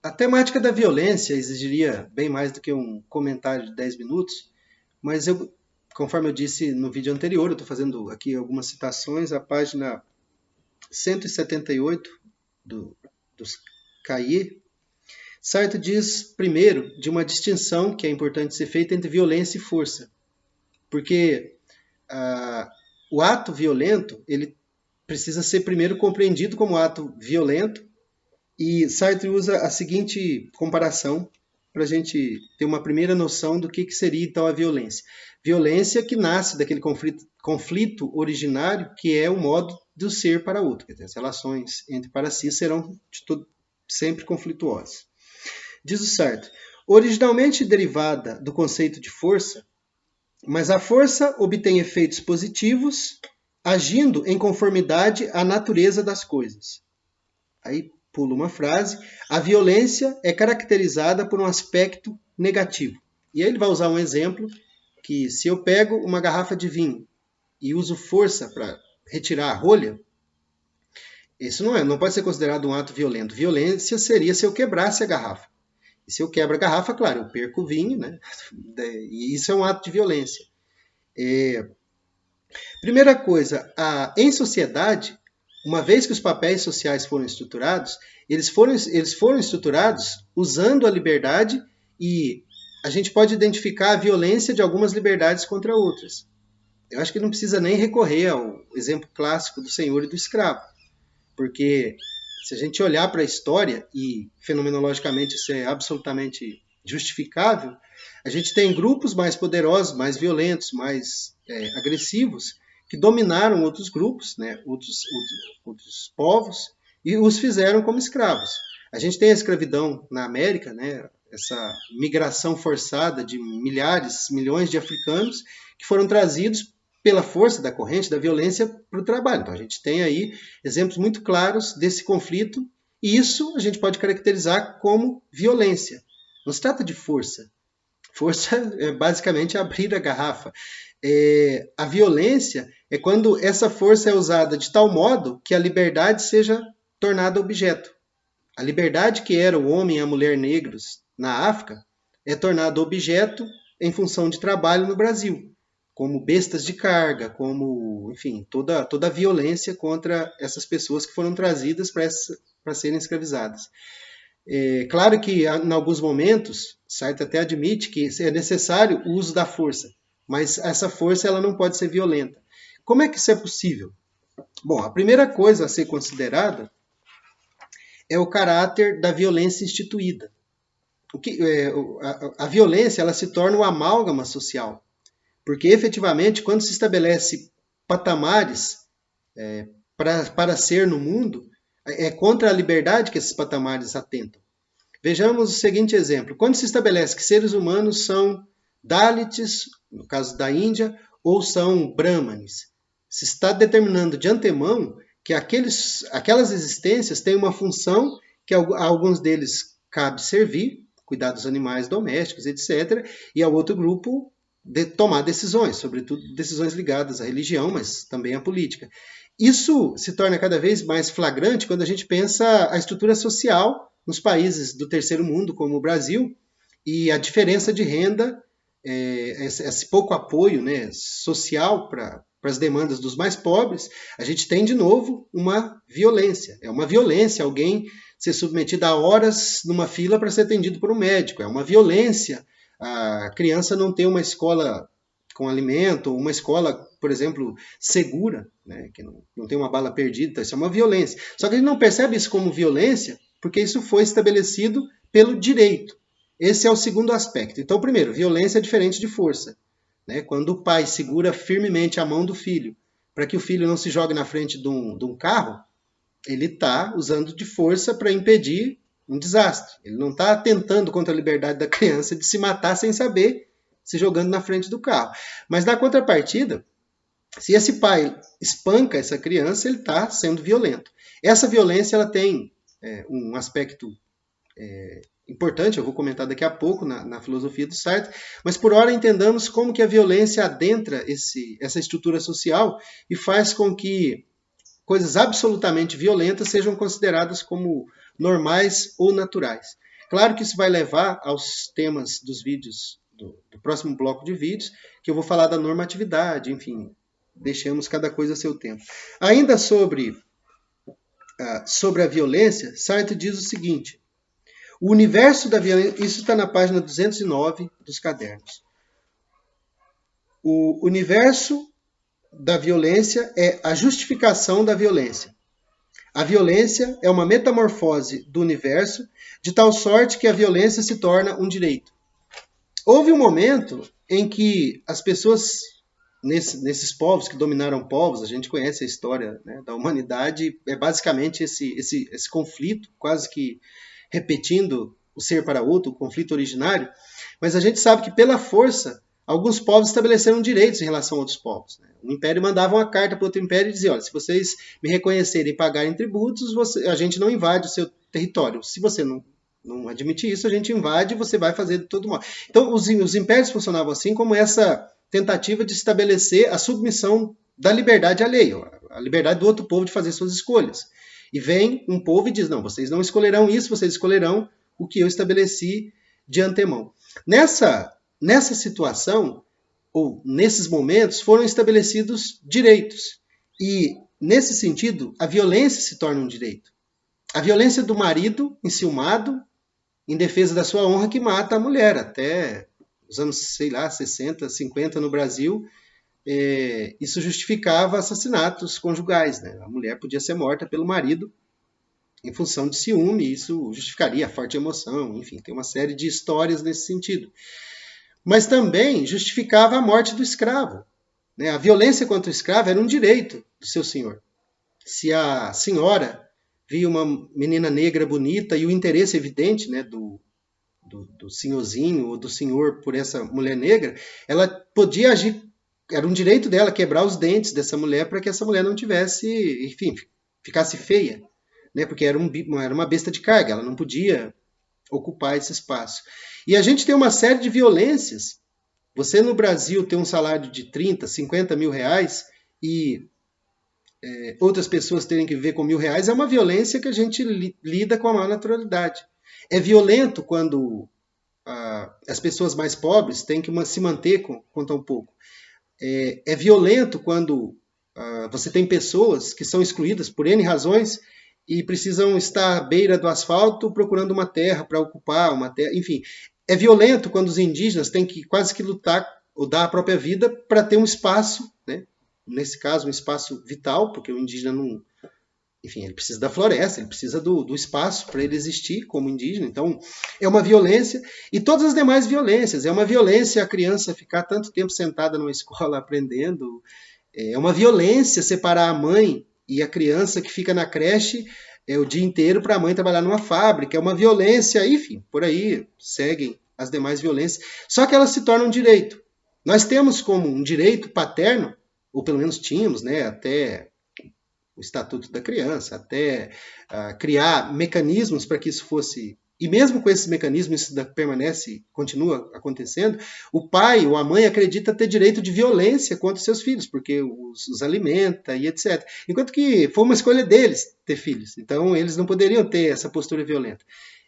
A temática da violência exigiria bem mais do que um comentário de 10 minutos, mas conforme eu disse no vídeo anterior, eu estou fazendo aqui algumas citações, a página 178 dos Cahiers. Sartre diz, primeiro, de uma distinção que é importante ser feita entre violência e força, porque o ato violento ele precisa ser primeiro compreendido como ato violento, e Sartre usa a seguinte comparação para a gente ter uma primeira noção do que seria então a violência. Violência que nasce daquele conflito originário que é o modo do ser para outro. Quer dizer, as relações entre para si serão sempre conflituosas. Diz o Sartre, originalmente derivada do conceito de força, mas a força obtém efeitos positivos agindo em conformidade à natureza das coisas. Aí pula uma frase, a violência é caracterizada por um aspecto negativo. E aí ele vai usar um exemplo que se eu pego uma garrafa de vinho e uso força para retirar a rolha, isso não pode ser considerado um ato violento. Violência seria se eu quebrasse a garrafa. E se eu quebro a garrafa, claro, eu perco o vinho, né? E isso é um ato de violência. Primeira coisa, em sociedade, uma vez que os papéis sociais foram estruturados, eles foram estruturados usando a liberdade e a gente pode identificar a violência de algumas liberdades contra outras. Eu acho que não precisa nem recorrer ao exemplo clássico do senhor e do escravo, porque se a gente olhar para a história, e fenomenologicamente isso é absolutamente justificável, a gente tem grupos mais poderosos, mais violentos, mais agressivos, que dominaram outros grupos, né, outros povos, e os fizeram como escravos. A gente tem a escravidão na América, né, essa migração forçada de milhares, milhões de africanos que foram trazidos pela força da corrente da violência para o trabalho. Então a gente tem aí exemplos muito claros desse conflito, e isso a gente pode caracterizar como violência. Não se trata de força. Força é basicamente abrir a garrafa. A violência é quando essa força é usada de tal modo que a liberdade seja tornada objeto. A liberdade que era o homem e a mulher negros na África é tornada objeto em função de trabalho no Brasil, como bestas de carga, como, enfim, toda a violência contra essas pessoas que foram trazidas para serem escravizadas. Claro que em alguns momentos, Sartre até admite que é necessário o uso da força, mas essa força ela não pode ser violenta. Como é que isso é possível? Bom, a primeira coisa a ser considerada é o caráter da violência instituída. A violência ela se torna uma amálgama social, porque efetivamente quando se estabelece patamares para ser no mundo, é contra a liberdade que esses patamares atentam. Vejamos o seguinte exemplo. Quando se estabelece que seres humanos são Dalits, no caso da Índia, ou são Brahmanes, se está determinando de antemão que aquelas existências têm uma função que a alguns deles cabe servir, cuidar dos animais domésticos, etc., e ao outro grupo tomar decisões, sobretudo decisões ligadas à religião, mas também à política. Isso se torna cada vez mais flagrante quando a gente pensa a estrutura social nos países do terceiro mundo, como o Brasil, e a diferença de renda, esse pouco apoio, né, social para as demandas dos mais pobres, a gente tem de novo uma violência. É uma violência alguém ser submetido a horas numa fila para ser atendido por um médico. É uma violência a criança não ter uma escola com alimento, ou uma escola, por exemplo, segura, né, que não tem uma bala perdida. Então, isso é uma violência. Só que a gente não percebe isso como violência porque isso foi estabelecido pelo direito. Esse é o segundo aspecto. Então, primeiro, violência é diferente de força. Né? Quando o pai segura firmemente a mão do filho para que o filho não se jogue na frente de um carro, ele está usando de força para impedir um desastre. Ele não está atentando contra a liberdade da criança de se matar sem saber, se jogando na frente do carro. Mas na contrapartida, se esse pai espanca essa criança, ele está sendo violento. Essa violência ela tem um aspecto importante, eu vou comentar daqui a pouco na filosofia do Sartre, mas por hora entendamos como que a violência adentra essa estrutura social e faz com que coisas absolutamente violentas sejam consideradas como normais ou naturais. Claro que isso vai levar aos temas dos vídeos, do próximo bloco de vídeos, que eu vou falar da normatividade, enfim, deixemos cada coisa a seu tempo. Ainda sobre a violência, Sartre diz o seguinte: o universo da violência, isso está na página 209 dos cadernos. O universo da violência é a justificação da violência. A violência é uma metamorfose do universo, de tal sorte que a violência se torna um direito. Houve um momento em que as pessoas, nesses povos que dominaram povos, a gente conhece a história, né, da humanidade, é basicamente esse conflito, quase que repetindo o ser para outro, o conflito originário, mas a gente sabe que pela força, alguns povos estabeleceram direitos em relação a outros povos. Né? O império mandava uma carta para outro império e dizia: olha, se vocês me reconhecerem e pagarem tributos, a gente não invade o seu território. Se você não admitir isso, a gente invade e você vai fazer de todo modo. Então, os impérios funcionavam assim, como essa tentativa de estabelecer a submissão da liberdade alheia, a liberdade do outro povo de fazer suas escolhas. E vem um povo e diz: não, vocês não escolherão isso, vocês escolherão o que eu estabeleci de antemão. Nessa situação, ou nesses momentos, foram estabelecidos direitos. E, nesse sentido, a violência se torna um direito. A violência do marido enciumado, em defesa da sua honra, que mata a mulher. Até os anos, 60, 50 no Brasil, isso justificava assassinatos conjugais. Né? A mulher podia ser morta pelo marido em função de ciúme, isso justificaria a forte emoção, enfim, tem uma série de histórias nesse sentido. Mas também justificava a morte do escravo. Né? A violência contra o escravo era um direito do seu senhor. Se a senhora via uma menina negra bonita e o interesse evidente, né, do senhorzinho ou do senhor por essa mulher negra, ela podia agir, era um direito dela quebrar os dentes dessa mulher para que essa mulher não tivesse, enfim, ficasse feia. Né, porque era uma besta de carga, ela não podia ocupar esse espaço. E a gente tem uma série de violências. Você no Brasil tem um salário de 30, 50 mil reais e outras pessoas terem que viver com R$1.000, é uma violência que a gente lida com a maior naturalidade. É violento quando as pessoas mais pobres têm que se manter com tão pouco. É violento quando você tem pessoas que são excluídas por N razões e precisam estar à beira do asfalto procurando uma terra para ocupar, uma terra, enfim. É violento quando os indígenas têm que quase que lutar ou dar a própria vida para ter um espaço, né? Nesse caso um espaço vital, porque o indígena não... Enfim, ele precisa da floresta, ele precisa do espaço para ele existir como indígena. Então, é uma violência. E todas as demais violências. É uma violência a criança ficar tanto tempo sentada numa escola aprendendo. É uma violência separar a mãe e a criança que fica na creche o dia inteiro para a mãe trabalhar numa fábrica. É uma violência, enfim, por aí seguem as demais violências. Só que elas se tornam um direito. Nós temos como um direito paterno, ou pelo menos tínhamos, né, até o Estatuto da Criança, até criar mecanismos para que isso fosse... E mesmo com esses mecanismos, isso permanece, continua acontecendo, o pai ou a mãe acredita ter direito de violência contra os seus filhos, porque os alimenta e etc. Enquanto que foi uma escolha deles ter filhos. Então, eles não poderiam ter essa postura violenta.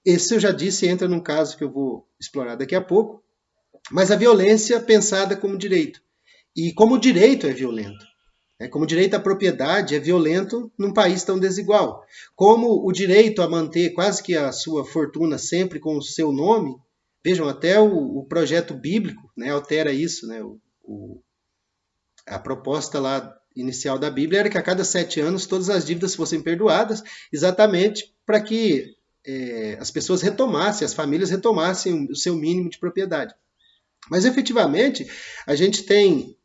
Esse, eu já disse, entra num caso que eu vou explorar daqui a pouco, mas a violência pensada como direito. E como o direito é violento. Como o direito à propriedade é violento num país tão desigual. Como o direito a manter quase que a sua fortuna sempre com o seu nome. Vejam, até o projeto bíblico, né, altera isso. Né, a proposta lá inicial da Bíblia era que a cada 7 anos todas as dívidas fossem perdoadas, exatamente para que as pessoas retomassem, as famílias retomassem o seu mínimo de propriedade. Mas, efetivamente, a gente tem...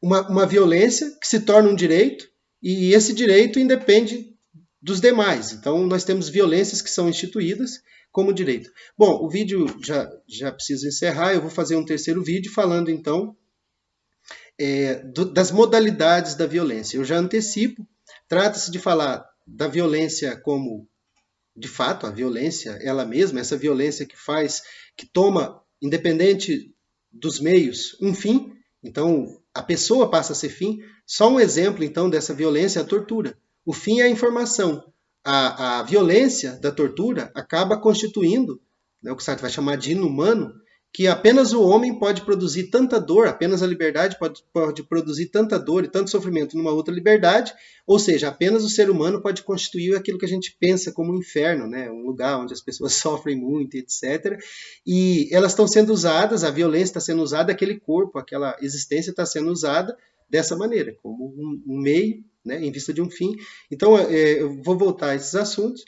uma violência que se torna um direito, e esse direito independe dos demais. Então, nós temos violências que são instituídas como direito. Bom, o vídeo já precisa encerrar, eu vou fazer um terceiro vídeo falando, então, das modalidades da violência. Eu já antecipo, trata-se de falar da violência como, de fato, a violência, ela mesma, essa violência que toma, independente dos meios, um fim. Então, a pessoa passa a ser fim. Só um exemplo, então, dessa violência é a tortura. O fim é a informação. a violência da tortura acaba constituindo, né, o que Sartre vai chamar de inumano, que apenas o homem pode produzir tanta dor, apenas a liberdade pode produzir tanta dor e tanto sofrimento numa outra liberdade, ou seja, apenas o ser humano pode constituir aquilo que a gente pensa como um inferno, né? Um lugar onde as pessoas sofrem muito, etc. E elas estão sendo usadas, a violência está sendo usada, aquele corpo, aquela existência está sendo usada dessa maneira, como um meio, né, em vista de um fim. Então, eu vou voltar a esses assuntos,